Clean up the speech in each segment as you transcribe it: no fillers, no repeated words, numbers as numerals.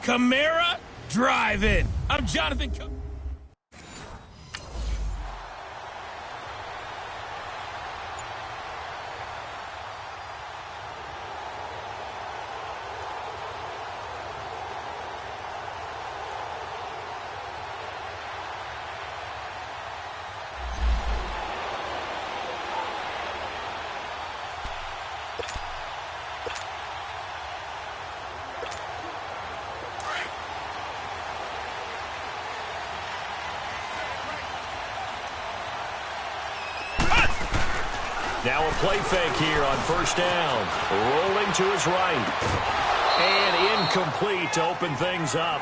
Camara, drive in. I'm Jonathan. Now a play fake here on first down. Rolling to his right. And incomplete to open things up.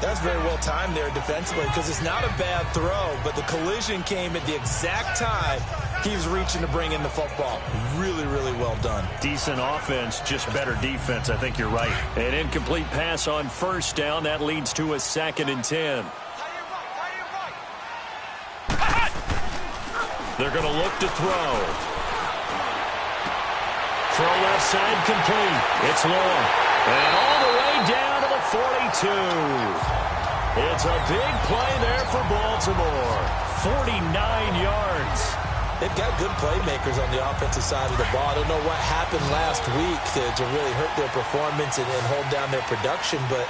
That's very well timed there defensively because it's not a bad throw, but the collision came at the exact time he was reaching to bring in the football. Really, really well done. Decent offense, just better defense. I think you're right. An incomplete pass on first down. That leads to a 2nd and 10. They're going to look to throw. Throw left side complete. It's long. And all the way down to the 42. It's a big play there for Baltimore. 49 yards. They've got good playmakers on the offensive side of the ball. I don't know what happened last week to really hurt their performance and hold down their production, but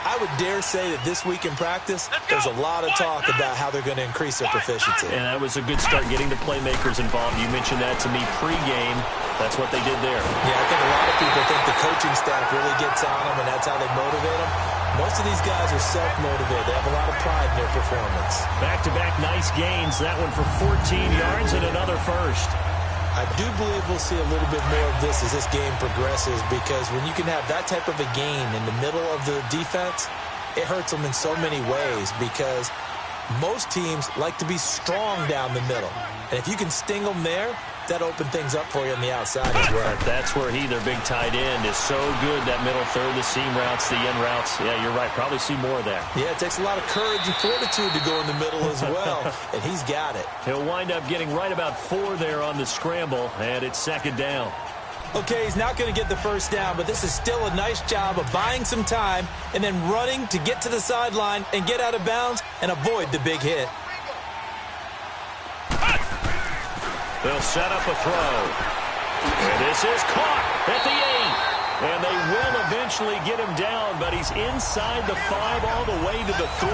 I would dare say that this week in practice, there's a lot of talk about how they're going to increase their proficiency. And that was a good start getting the playmakers involved. You mentioned that to me pregame. That's what they did there. Yeah, I think a lot of people think the coaching staff really gets on them, and that's how they motivate them. Most of these guys are self-motivated. They have a lot of pride in their performance. Back-to-back nice gains. That one for 14 yards and another first. I do believe we'll see a little bit more of this as this game progresses, because when you can have that type of a gain in the middle of the defense, it hurts them in so many ways, because most teams like to be strong down the middle. And if you can sting them there, that opens things up for you on the outside as well. That's where their big tight end, is so good, that middle third, the seam routes, the end routes. Yeah, you're right. Probably see more of that. Yeah, it takes a lot of courage and fortitude to go in the middle as well, and he's got it. He'll wind up getting right about 4 there on the scramble, and it's 2nd down. Okay, he's not going to get the first down, but this is still a nice job of buying some time and then running to get to the sideline and get out of bounds and avoid the big hit. They'll set up a throw. And this is caught at the 8. And they will eventually get him down, but he's inside the 5 all the way to the 3.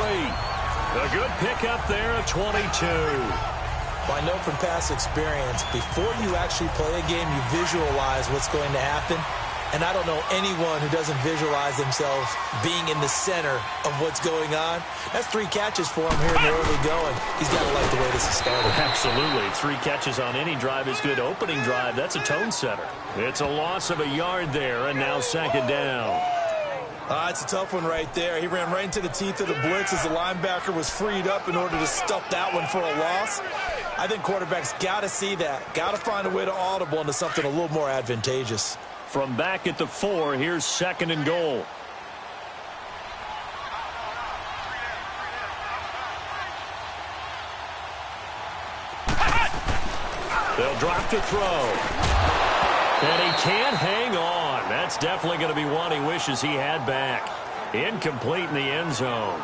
A good pickup there at 22. Well, I know from past experience, before you actually play a game, you visualize what's going to happen. And I don't know anyone who doesn't visualize themselves being in the center of what's going on. That's 3 catches for him here in the early going. He's got to like the way this is started. Absolutely. 3 catches on any drive is good. Opening drive, that's a tone setter. It's a loss of a yard there, and now 2nd down. It's a tough one right there. He ran right into the teeth of the blitz as the linebacker was freed up in order to stuff that one for a loss. I think quarterbacks got to see that. Got to find a way to audible into something a little more advantageous. From back at the 4, here's 2nd and goal. They'll drop to throw. And he can't hang on. That's definitely going to be one he wishes he had back. Incomplete in the end zone.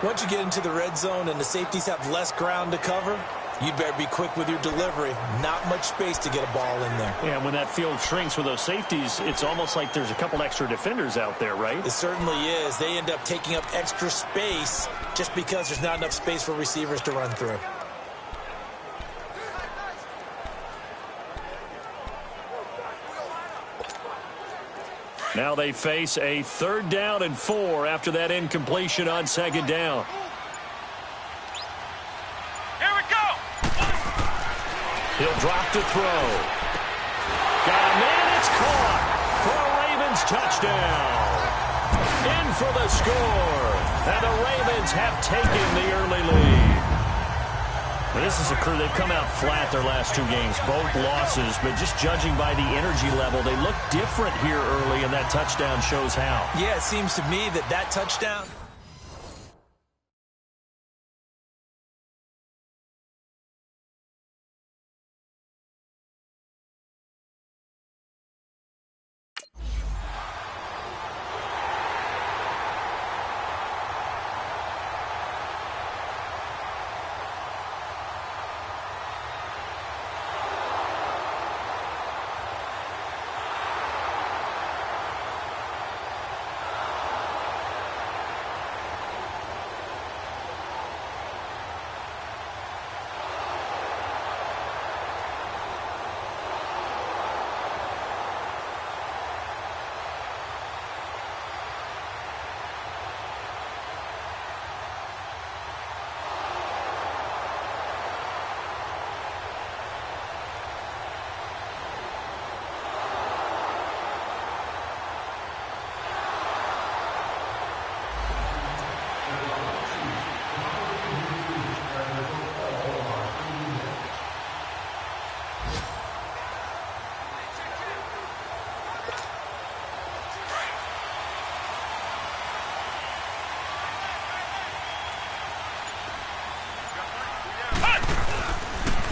Once you get into the red zone and the safeties have less ground to cover, you better be quick with your delivery. Not much space to get a ball in there. Yeah, when that field shrinks with those safeties, it's almost like there's a couple extra defenders out there, right? It certainly is. They end up taking up extra space just because there's not enough space for receivers to run through. Now they face a 3rd down and 4 after that incompletion on 2nd down. Here we go. He'll drop to throw. Got a man, it's caught for a Ravens touchdown. In for the score. And the Ravens have taken the early lead. This is a crew, they've come out flat their last 2 games, both losses, but just judging by the energy level, they look different here early, and that touchdown shows how. Yeah, it seems to me that touchdown...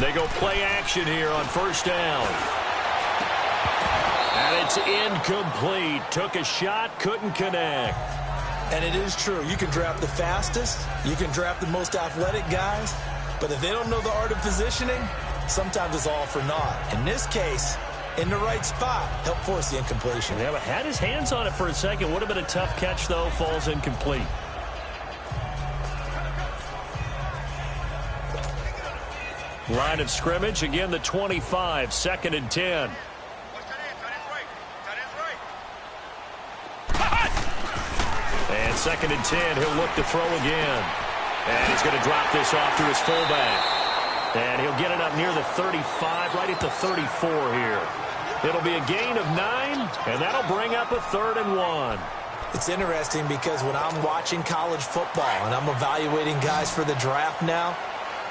They go play action here on first down. And it's incomplete. Took a shot, couldn't connect. And it is true. You can draft the fastest. You can draft the most athletic guys. But if they don't know the art of positioning, sometimes it's all for naught. In this case, in the right spot, helped force the incompletion. Yeah, but had his hands on it for a second. Would have been a tough catch, though. Falls incomplete. Line of scrimmage, again the 25, 2nd and 10. And 2nd and 10, he'll look to throw again. And he's going to drop this off to his fullback. And he'll get it up near the 35, right at the 34 here. It'll be a gain of 9, and that'll bring up a 3rd and 1. It's interesting because when I'm watching college football and I'm evaluating guys for the draft now,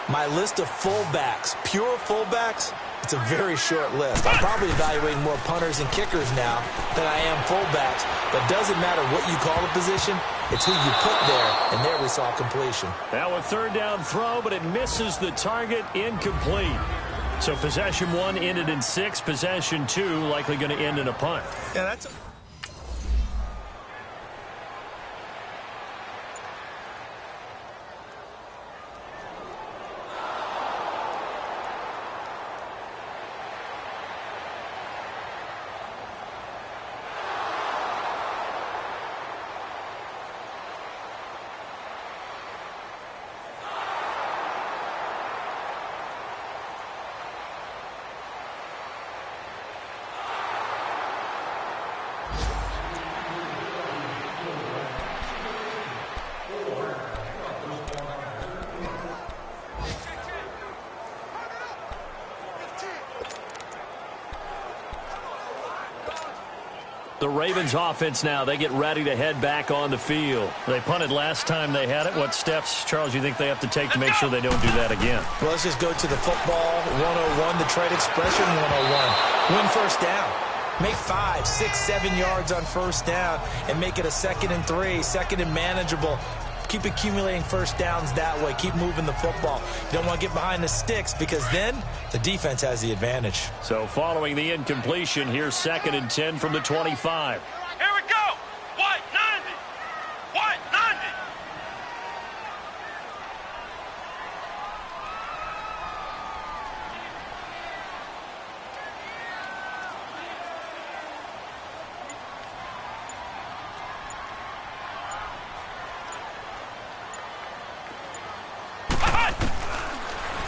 my list of fullbacks, pure fullbacks, it's a very short list. I'm probably evaluating more punters and kickers now than I am fullbacks. But it doesn't matter what you call the position, it's who you put there, and there we saw completion. Now a 3rd down throw, but it misses the target, incomplete. So possession 1 ended in 6, possession 2 likely going to end in a punt. Yeah, that's The Ravens offense now, they get ready to head back on the field. They punted last time they had it. What steps, Charles, you think they have to take to make sure they don't do that again? Well, let's just go to the football 101, the trade expression 101. Win first down. Make 5, 6, 7 yards on first down and make it a 2nd and 3, 2nd and manageable. Keep accumulating first downs that way. Keep moving the football. You don't want to get behind the sticks because then the defense has the advantage. So following the incompletion, here's 2nd and 10 from the 25. Here we go. What? 90. What? 90.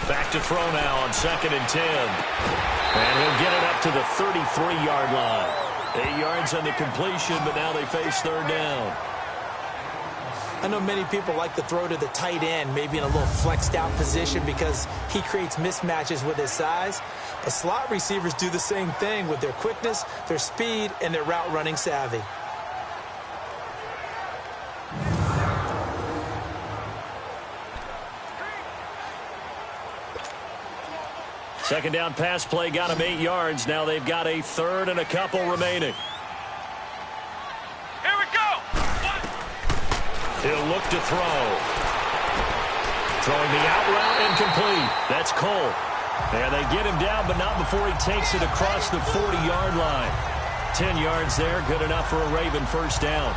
Back to throw now on 2nd and 10. And he'll get it up to the 33-yard line. 8 yards on the completion, but now they face 3rd down. I know many people like to throw to the tight end, maybe in a little flexed out position because he creates mismatches with his size. But slot receivers do the same thing with their quickness, their speed, and their route running savvy. Second down pass play got him 8 yards. Now they've got a 3rd and a couple remaining. Here we go. He'll look to throw. Throwing the out route, incomplete. That's Cole. And they get him down, but not before he takes it across the 40-yard line. 10 yards there, good enough for a Raven first down.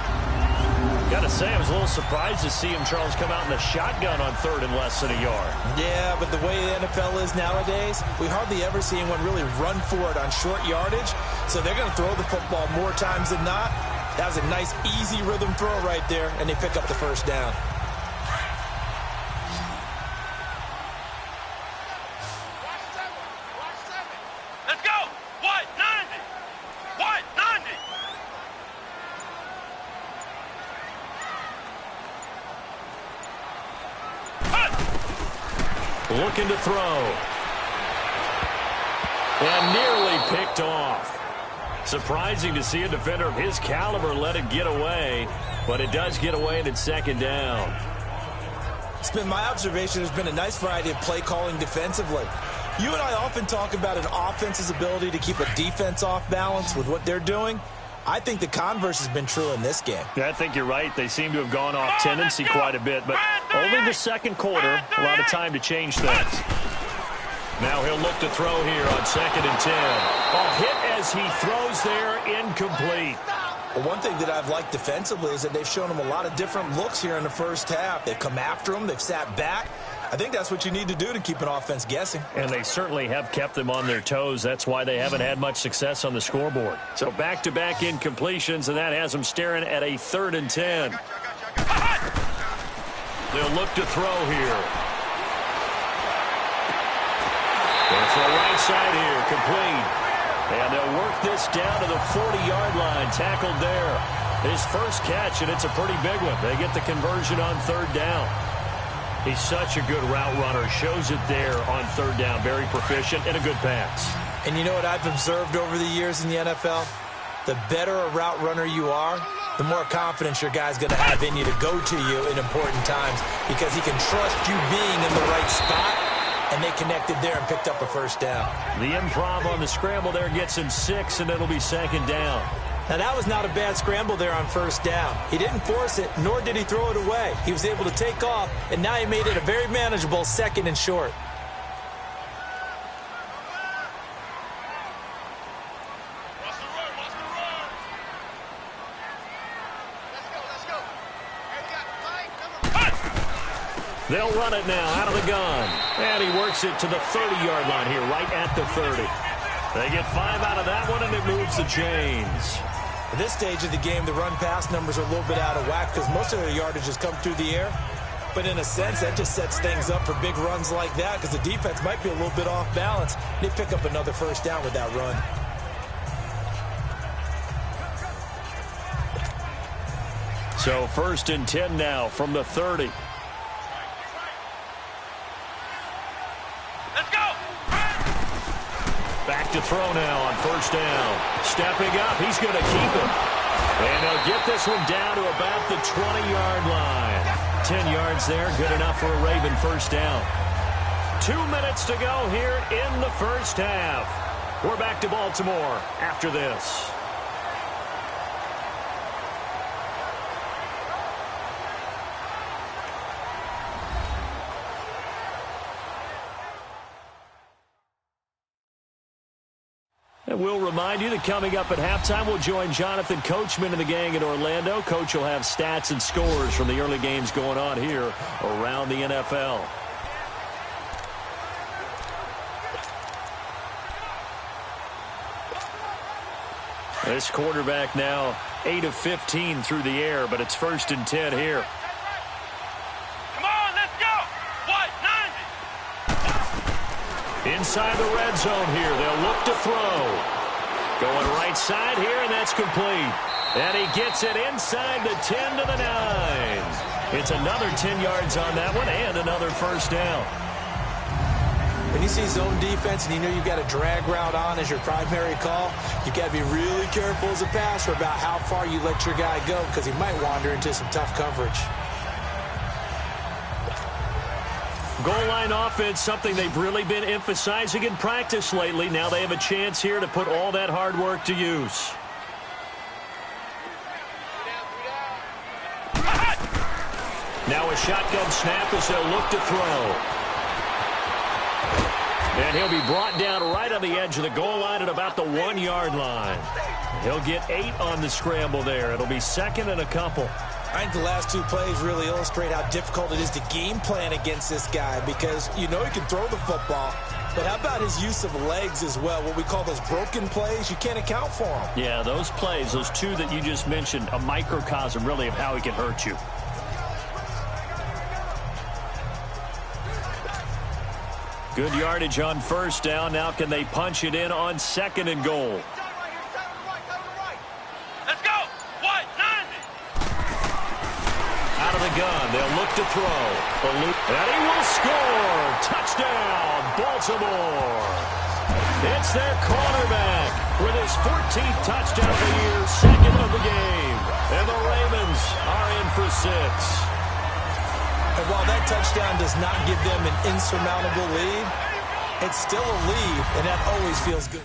Got to say, I was a little surprised to see him, Charles, come out in the shotgun on 3rd and less than a yard. Yeah, but the way the NFL is nowadays, we hardly ever see anyone really run for it on short yardage. So they're going to throw the football more times than not. That was a nice, easy rhythm throw right there, and they pick up the first down. Let's go. What? 90. What? 90. Looking to throw. And nearly picked off. Surprising to see a defender of his caliber let it get away, but it does get away and it's 2nd down. It's been my observation there's been a nice variety of play calling defensively. You and I often talk about an offense's ability to keep a defense off balance with what they're doing. I think the converse has been true in this game. Yeah, I think you're right. They seem to have gone off tendency quite a bit, but only the second quarter, a lot of time to change things. Now he'll look to throw here on 2nd and 10. A hit as he throws there, incomplete. Well, one thing that I've liked defensively is that they've shown him a lot of different looks here in the first half. They've come after him. They've sat back. I think that's what you need to do to keep an offense guessing. And they certainly have kept them on their toes. That's why they haven't had much success on the scoreboard. So back-to-back incompletions, and that has them staring at a 3rd and 10. They'll look to throw here. They'll throw right side here, complete. And they'll work this down to the 40-yard line, tackled there. His first catch, and it's a pretty big one. They get the conversion on 3rd down. He's such a good route runner. Shows it there on 3rd down. Very proficient and a good pass. And you know what I've observed over the years in the NFL? The better a route runner you are, the more confidence your guy's going to have in you to go to you in important times because he can trust you being in the right spot, and they connected there and picked up a 1st down. The improv on the scramble there gets him 6, and it'll be 2nd down. Now, that was not a bad scramble there on 1st down. He didn't force it, nor did he throw it away. He was able to take off, and now he made it a very manageable 2nd and short. They'll run it now out of the gun. And he works it to the 30-yard line here, right at the 30. They get 5 out of that one, and it moves the chains. At this stage of the game, the run-pass numbers are a little bit out of whack because most of their yardage has come through the air. But in a sense, that just sets things up for big runs like that because the defense might be a little bit off balance. They pick up another 1st down with that run. So 1st and 10 now from the 30. Back to throw now on 1st down. Stepping up, he's going to keep it. And they'll get this one down to about the 20-yard line. 10 yards there, good enough for a Raven 1st down. 2 minutes to go here in the 1st half. We're back to Baltimore after this. And we'll remind you that coming up at halftime, we'll join Jonathan Coachman and the gang in Orlando. Coach will have stats and scores from the early games going on here around the NFL. This quarterback now 8 of 15 through the air, but it's 1st and 10 here. Come on, let's go. What? 90. Inside the red zone here. They'll look to throw. Going right side here, and that's complete. And he gets it inside the 10 to the 9. It's another 10 yards on that one and another 1st down. When you see zone defense and you know you've got a drag route on as your primary call, you've got to be really careful as a passer about how far you let your guy go because he might wander into some tough coverage. Goal line offense, something they've really been emphasizing in practice lately. Now they have a chance here to put all that hard work to use. Now a shotgun snap as they'll look to throw. And he'll be brought down right on the edge of the goal line at about the 1-yard line. He'll get 8 on the scramble there. It'll be 2nd and a couple. I think the last 2 plays really illustrate how difficult it is to game plan against this guy because you know he can throw the football, but how about his use of legs as well, what we call those broken plays? You can't account for them. Yeah, those plays, those 2 that you just mentioned, a microcosm really of how he can hurt you. Good yardage on 1st down. Now can they punch it in on 2nd and goal? Let's go. What? 90. Out of the gun. They'll look to throw. And he will score. Touchdown, Baltimore. It's their cornerback with his 14th touchdown of the year, 2nd of the game. And the Ravens are in for 6. And while that touchdown does not give them an insurmountable lead, it's still a lead, and that always feels good.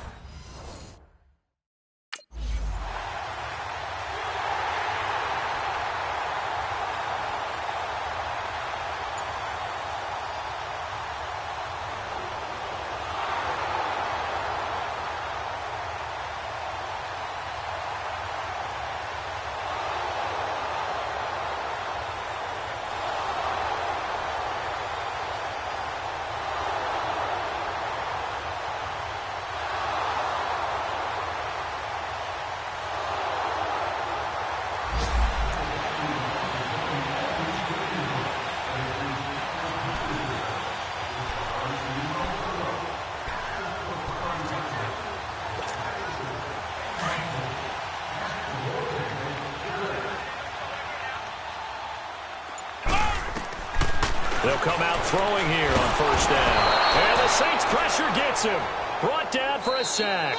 They'll come out throwing here on first down. And the Saints pressure gets him. Brought down for a sack.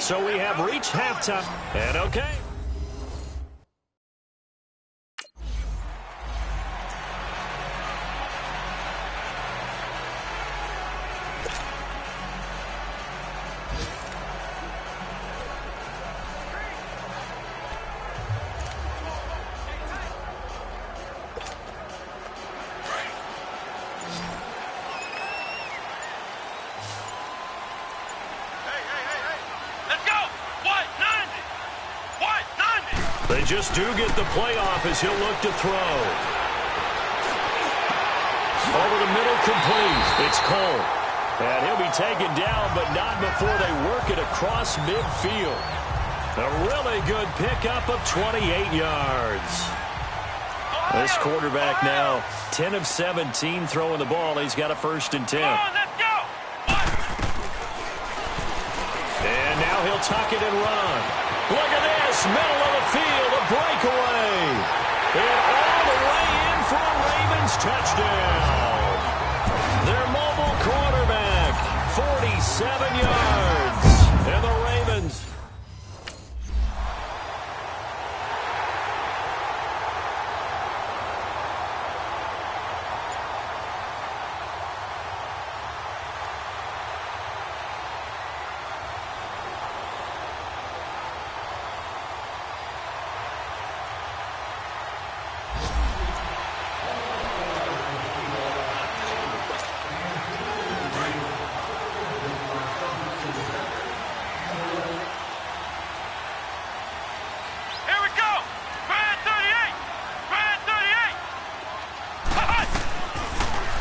So we have reached halftime. And okay. They just do get the playoff as he'll look to throw. Over the middle, complete. It's Cole. And he'll be taken down, but not before they work it across midfield. A really good pickup of 28 yards. This quarterback now 10 of 17 throwing the ball. He's got a 1st and 10. And now he'll tuck it and run. Look at this, middle of the field, a breakaway. And all the way in for a Ravens touchdown. Their mobile quarterback, 47 yards. And the Ravens.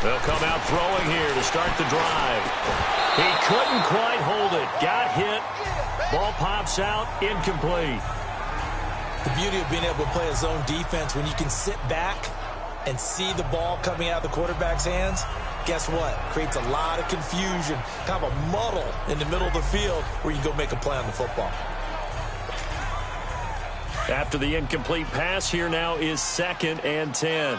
They'll come out throwing here to start the drive. He couldn't quite hold it. Got hit. Ball pops out. Incomplete. The beauty of being able to play a zone defense when you can sit back and see the ball coming out of the quarterback's hands, guess what? Creates a lot of confusion, kind of a muddle in the middle of the field where you go make a play on the football. After the incomplete pass, here now is 2nd and 10.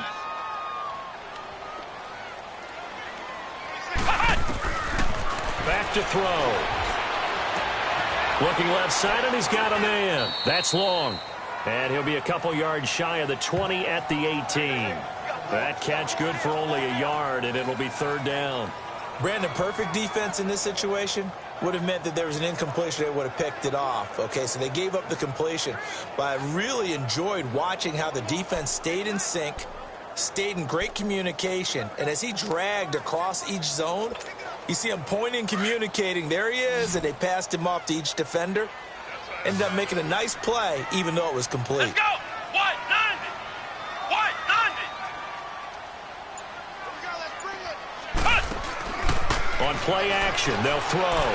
Back to throw. Looking left side, and he's got a man. That's long. And he'll be a couple yards shy of the 20 at the 18. That catch good for only a yard, and it'll be 3rd down. Brandon, perfect defense in this situation would have meant that there was an incompletion. They would have picked it off. Okay, so they gave up the completion. But I really enjoyed watching how the defense stayed in sync, stayed in great communication. And as he dragged across each zone, you see him pointing, communicating. There he is, and they passed him off to each defender. Ended up making a nice play, even though it was complete. Let's go! White 90! White 90! On play action, they'll throw.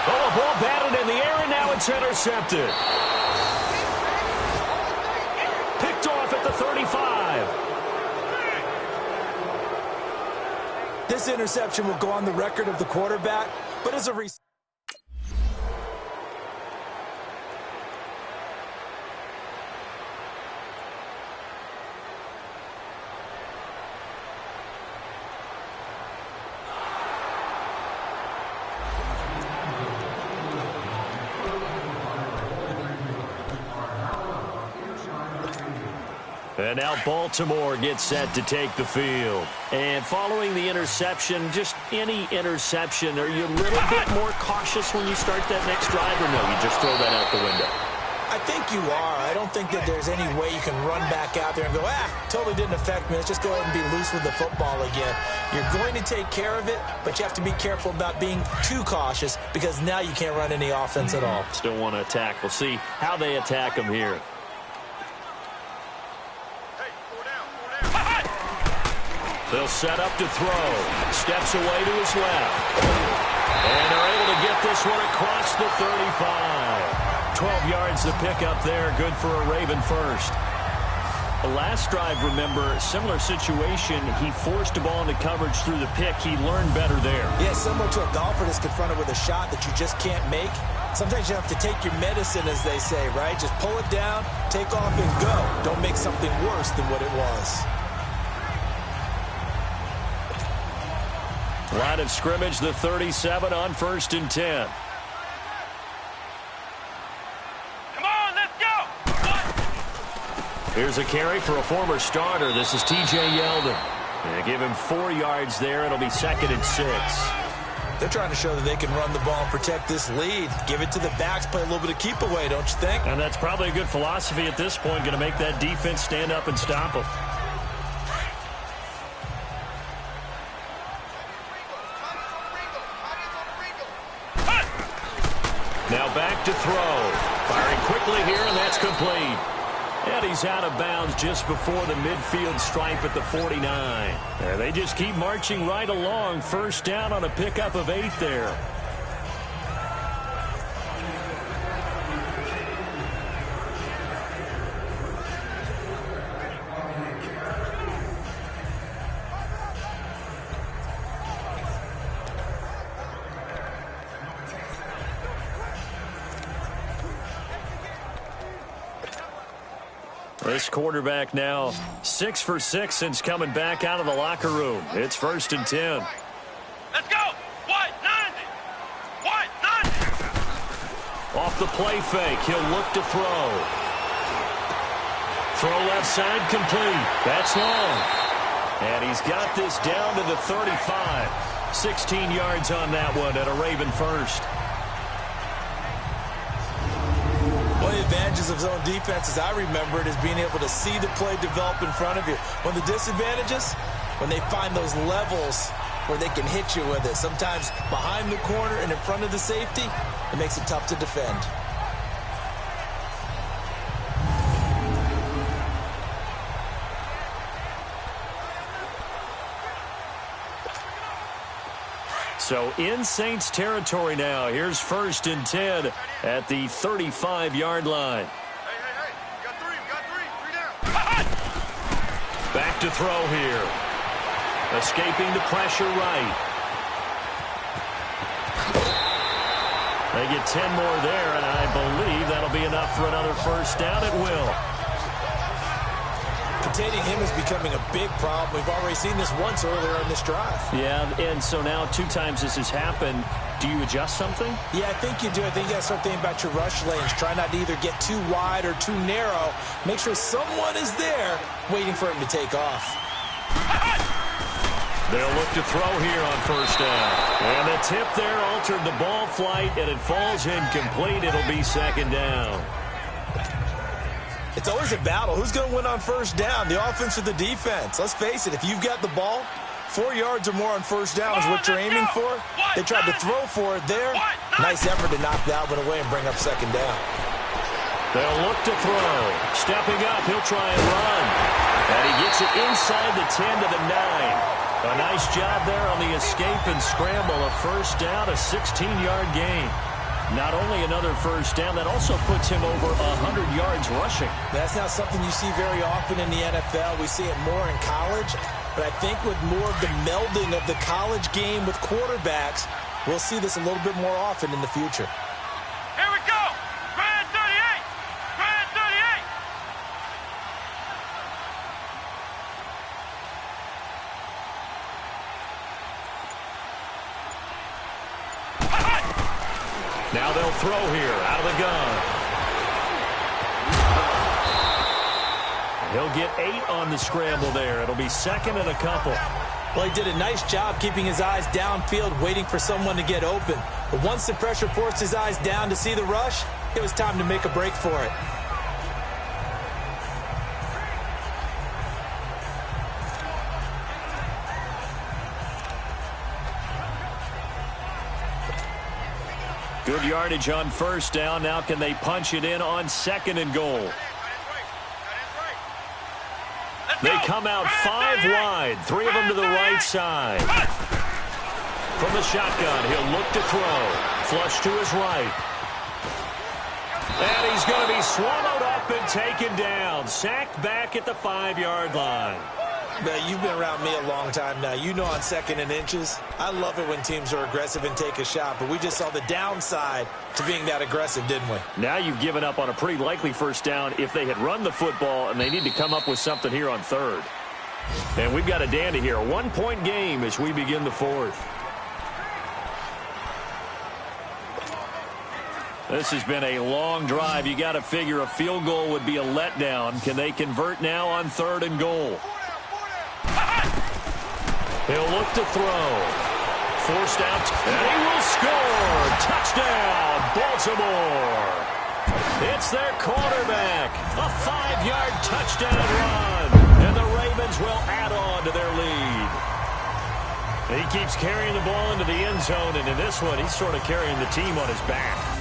Oh, a ball batted in the air, and now it's intercepted. Picked off at the 35. This interception will go on the record of the quarterback, but as a And now Baltimore gets set to take the field. And following the interception, just any interception, are you a little bit more cautious when you start that next drive, or no, you just throw that out the window? I think you are. I don't think that there's any way you can run back out there and go, totally didn't affect me. Let's just go ahead and be loose with the football again. You're going to take care of it, but you have to be careful about being too cautious because now you can't run any offense at all. Still want to attack. We'll see how they attack them here. They'll set up to throw. Steps away to his left. And they're able to get this one across the 35. 12 yards to pick up there. Good for a Raven first. The last drive, remember, similar situation. He forced the ball into coverage through the pick. He learned better there. Yeah, similar to a golfer that's confronted with a shot that you just can't make. Sometimes you have to take your medicine, as they say, right? Just pull it down, take off, and go. Don't make something worse than what it was. Line of scrimmage, the 37 on 1st and 10. Come on, let's go. Here's a carry for a former starter. This is T.J. Yeldon. They give him 4 yards there. It'll be 2nd and 6. They're trying to show that they can run the ball and protect this lead. Give it to the backs, play a little bit of keep away, don't you think? And that's probably a good philosophy at this point, going to make that defense stand up and stop them. Now back to throw. Firing quickly here, and that's complete. And he's out of bounds just before the midfield stripe at the 49. And they just keep marching right along. First down on a pickup of 8 there. This quarterback now 6 for 6 since coming back out of the locker room. It's 1st and 10. Let's go. White 90. White 90. Off the play fake, he'll look to throw. Throw left side complete. That's long. And he's got this down to the 35. 16 yards on that one at a Raven first. One of the advantages of zone defense, as I remember it, is being able to see the play develop in front of you. One of the disadvantages, when they find those levels where they can hit you with it, sometimes behind the corner and in front of the safety, it makes it tough to defend. So in Saints territory now. Here's 1st and 10 at the 35-yard line. Hey. We got three. 3 down. Back to throw here. Escaping the pressure right. They get 10 more there, and I believe that'll be enough for another first down. It will. Containing him is becoming a big problem. We've already seen this once earlier in this drive. Yeah, and so now 2 times this has happened. Do you adjust something? Yeah, I think you do. I think you got to start thinking about your rush lanes. Try not to either get too wide or too narrow. Make sure someone is there waiting for him to take off. They'll look to throw here on first down. And the tip there altered the ball flight, and it falls incomplete. It'll be 2nd down. It's always a battle. Who's going to win on first down, the offense or the defense? Let's face it, if you've got the ball, 4 yards or more on first down is what you're aiming for. They tried to throw for it there. Nice effort to knock that one away and bring up 2nd down. They'll look to throw. Stepping up, he'll try and run. And he gets it inside the 10 to the 9. A nice job there on the escape and scramble. A first down, a 16-yard gain. Not only another first down, that also puts him over 100 yards rushing. That's not something you see very often in the NFL. We see it more in college. But I think with more of the melding of the college game with quarterbacks, we'll see this a little bit more often in the future. Here we go. Grand 38. Grand 38. Now they'll throw here out of the gun. He'll get 8 on the scramble there. It'll be 2nd and a couple. Well, he did a nice job keeping his eyes downfield, waiting for someone to get open. But once the pressure forced his eyes down to see the rush, it was time to make a break for it. Good yardage on first down. Now can they punch it in on 2nd and goal? They come out 5 wide. 3 of them to the right side. From the shotgun, he'll look to throw. Flush to his right. And he's going to be swallowed up and taken down. Sacked back at the 5-yard line. Now, you've been around me a long time now. You know on 2nd and inches, I love it when teams are aggressive and take a shot. But we just saw the downside to being that aggressive, didn't we? Now you've given up on a pretty likely first down if they had run the football, and they need to come up with something here on 3rd. And we've got a dandy here. A 1-point game as we begin the 4th. This has been a long drive. You got to figure a field goal would be a letdown. Can they convert now on 3rd and goal? He'll look to throw. Forced out, and he will score. Touchdown, Baltimore. It's their quarterback. A 5-yard touchdown run. And the Ravens will add on to their lead. He keeps carrying the ball into the end zone, and in this one, he's sort of carrying the team on his back.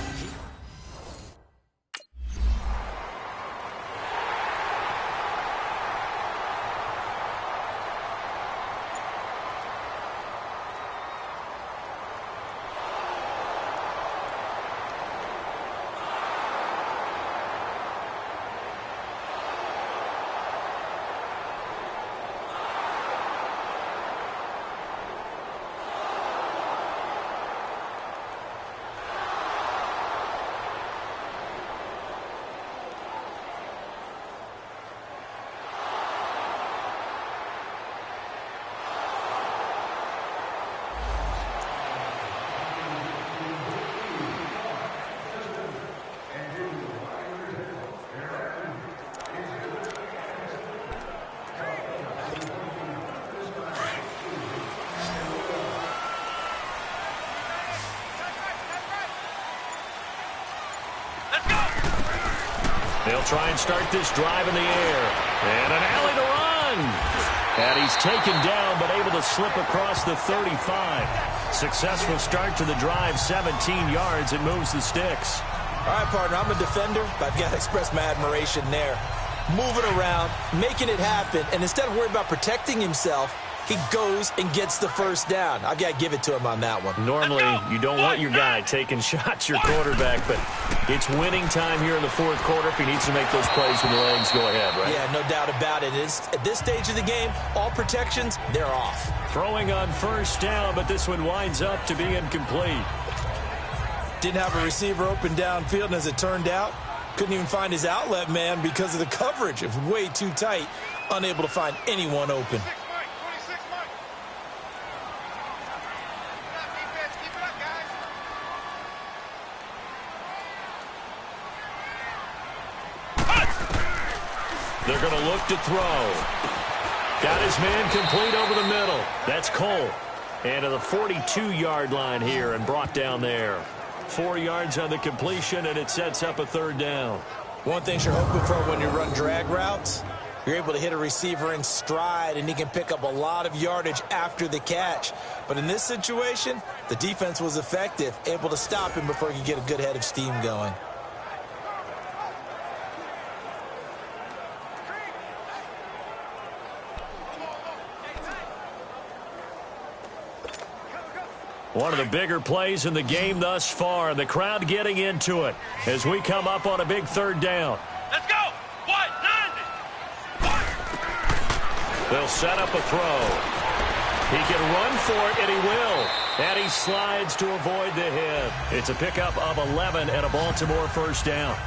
They'll try and start this drive in the air. And an alley to run. And he's taken down, but able to slip across the 35. Successful start to the drive, 17 yards. It moves the sticks. All right, partner, I'm a defender, but I've got to express my admiration there. Moving around, making it happen, and instead of worrying about protecting himself, he goes and gets the first down. I've got to give it to him on that one. Normally, you don't want your guy taking shots, your quarterback, but it's winning time here in the fourth quarter if he needs to make those plays when the legs go ahead, right? Yeah, no doubt about it. At this stage of the game, all protections, they're off. Throwing on first down, but this one winds up to be incomplete. Didn't have a receiver open downfield, and as it turned out, couldn't even find his outlet man because of the coverage. It was way too tight, unable to find anyone open. They're going to look to throw. Got his man complete over the middle. That's Cole. And to the 42-yard line here and brought down there. 4 yards on the completion, and it sets up a third down. One thing you're hoping for when you run drag routes, you're able to hit a receiver in stride, and he can pick up a lot of yardage after the catch. But in this situation, the defense was effective, able to stop him before he could get a good head of steam going. One of the bigger plays in the game thus far. The crowd getting into it as we come up on a big third down. Let's go! 190! They'll set up a throw. He can run for it, and he will. And he slides to avoid the hit. It's a pickup of 11 and a Baltimore first down.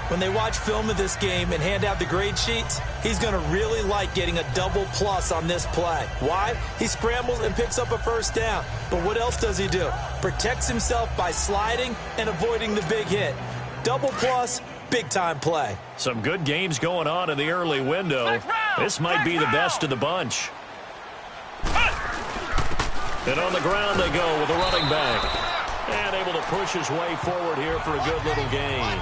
When they watch film of this game and hand out the grade sheets, he's going to really like getting a double plus on this play. Why? He scrambles and picks up a first down. But what else does he do? Protects himself by sliding and avoiding the big hit. Double plus, big-time play. Some good games going on in the early window. This might be the best of the bunch. And on the ground they go with a running back. And able to push his way forward here for a good little gain.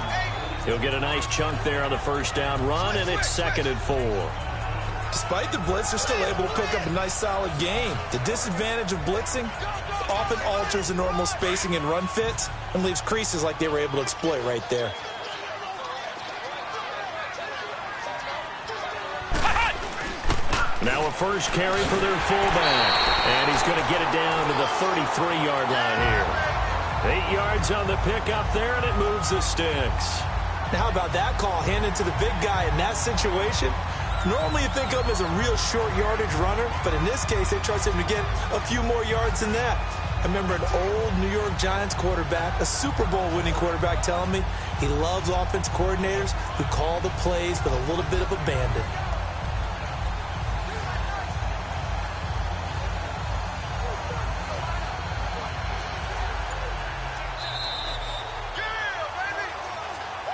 He'll get a nice chunk there on the first down run, and it's 2nd and 4. Despite the blitz, they're still able to pick up a nice, solid gain. The disadvantage of blitzing often alters the normal spacing and run fits and leaves creases like they were able to exploit right there. Now a first carry for their fullback, and he's going to get it down to the 33-yard line here. 8 yards on the pickup there, and it moves the sticks. Now, how about that call handed to the big guy in that situation? Normally you think of him as a real short yardage runner, but in this case they trust him to get a few more yards than that. I remember an old New York Giants quarterback, a Super Bowl winning quarterback, telling me he loves offensive coordinators who call the plays with a little bit of abandon.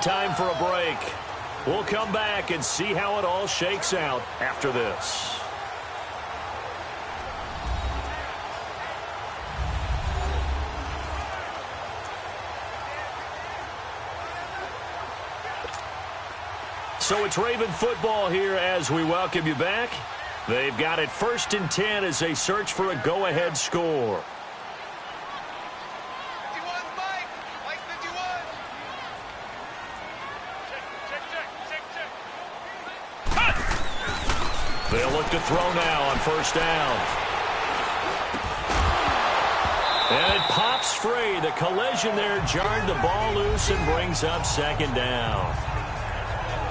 time for a break. We'll come back and see how it all shakes out after this. So it's Raven football here as we welcome you back. They've got it 1st and 10 as they search for a go-ahead score. 51, Mike. Mike 51. Check. They'll look to throw now on 1st down. And it pops free. The collision there jarred the ball loose and brings up 2nd down.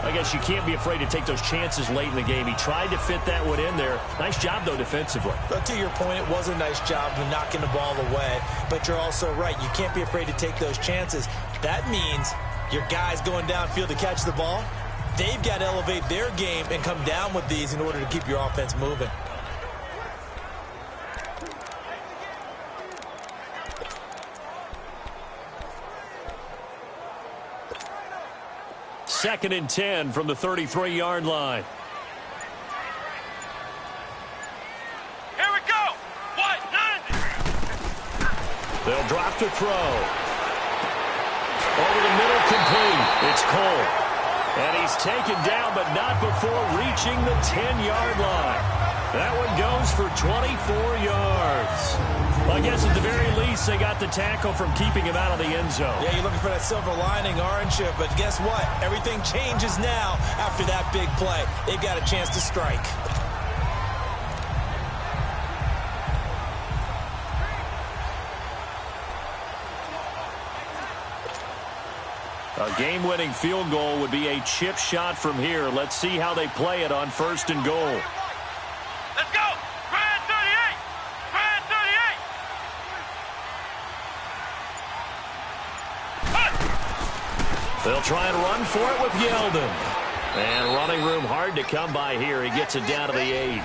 I guess you can't be afraid to take those chances late in the game. He tried to fit that one in there. Nice job, though, defensively. But to your point, it was a nice job of knocking the ball away. But you're also right. You can't be afraid to take those chances. That means your guys going downfield to catch the ball, they've got to elevate their game and come down with these in order to keep your offense moving. Second and 10 from the 33-yard line. Here we go. What? 90. They'll drop to throw. Over the middle, complete. It's Cole. And he's taken down, but not before reaching the 10-yard line. That one goes for 24 yards. Well, I guess at the very least, they got the tackle from keeping him out of the end zone. Yeah, you're looking for that silver lining, aren't you? But guess what? Everything changes now after that big play. They've got a chance to strike. A game-winning field goal would be a chip shot from here. Let's see how they play it on 1st and goal. Let's go. Grand 38. Grand 38. They'll try and run for it with Yeldon. And running room hard to come by here. He gets it down to the 8.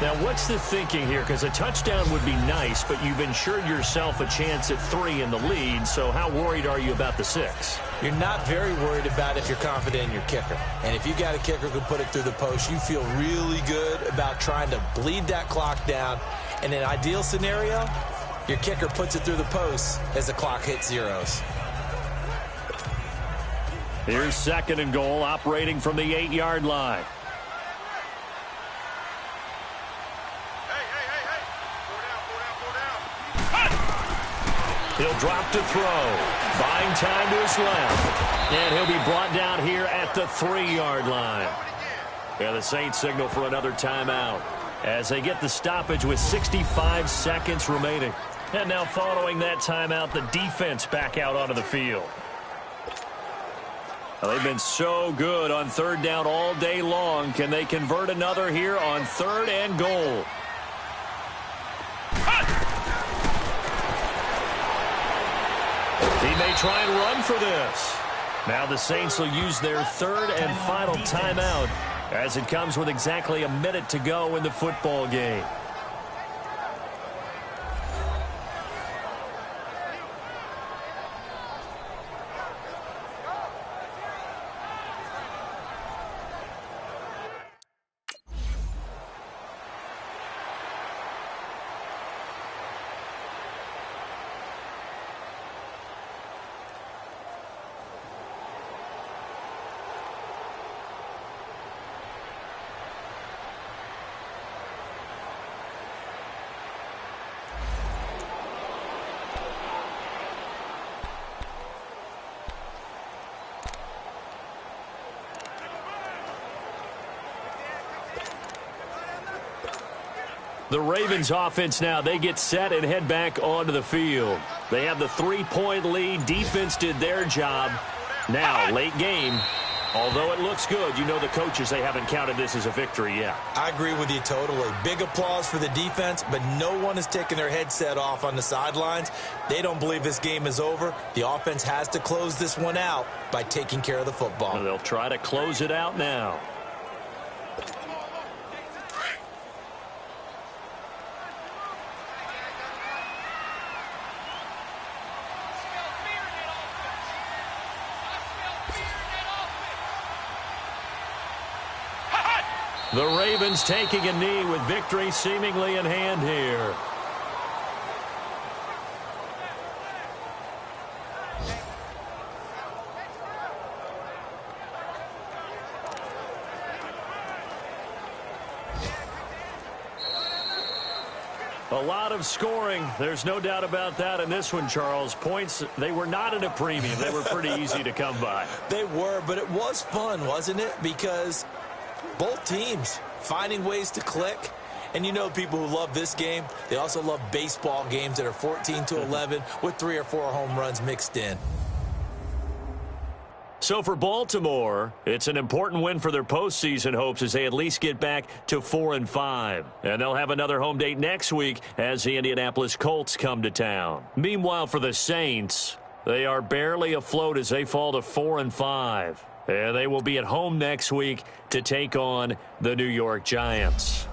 Now, what's the thinking here? Because a touchdown would be nice, but you've ensured yourself a chance at 3 in the lead, so how worried are you about the 6? You're not very worried about if you're confident in your kicker. And if you got a kicker who can put it through the post, you feel really good about trying to bleed that clock down. In an ideal scenario, your kicker puts it through the post as the clock hits zeros. Here's 2nd and goal, operating from the 8-yard line. He'll drop to throw. Buying time to his left. And he'll be brought down here at the 3-yard line. And the Saints signal for another timeout as they get the stoppage with 65 seconds remaining. And now following that timeout, the defense back out onto the field. Well, they've been so good on 3rd down all day long. Can they convert another here on 3rd and goal? He may try and run for this. Now the Saints will use their 3rd and final timeout as it comes with exactly a minute to go in the football game. The Ravens offense now, they get set and head back onto the field. They have the 3-point lead. Defense did their job. Now, late game, although it looks good, you know the coaches, they haven't counted this as a victory yet. I agree with you totally. Big applause for the defense, but no one is taking their headset off on the sidelines. They don't believe this game is over. The offense has to close this one out by taking care of the football. And they'll try to close it out now. The Ravens taking a knee with victory seemingly in hand here. A lot of scoring. There's no doubt about that in this one, Charles. Points, they were not at a premium. They were pretty easy to come by. They were, but it was fun, wasn't it? Because both teams finding ways to click. And you know people who love this game, they also love baseball games that are 14-11 with 3 or 4 home runs mixed in. So for Baltimore, it's an important win for their postseason hopes as they at least get back to 4-5. And they'll have another home date next week as the Indianapolis Colts come to town. Meanwhile, for the Saints, they are barely afloat as they fall to 4-5. And they will be at home next week to take on the New York Giants.